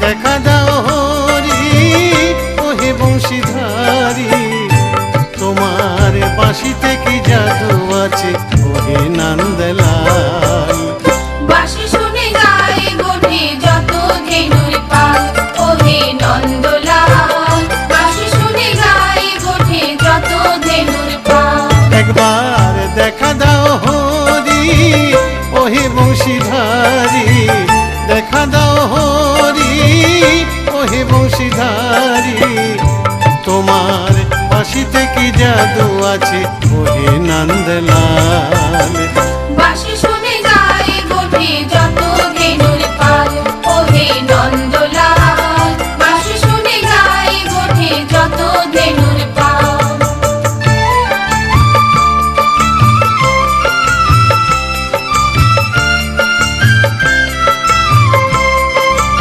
দেখা দাও হরি ওহে বংশীধারী, তোমার বাঁশিতে কি জাদু আছে ওহে নন্দলাল। বাঁশি শুনে গায়ে গোঠে যত ধেনুর পাল ওহে নন্দলাল, বাঁশি শুনে গায়ে গোঠে যত ধেনুর পাল। একবার দেখা দাও হরি ওহে বংশীধারী, দেখা দাও হরি ওহে বংশীধারী, তোমার বাঁশিতে কি জাদু আছে ওহে নন্দলাল।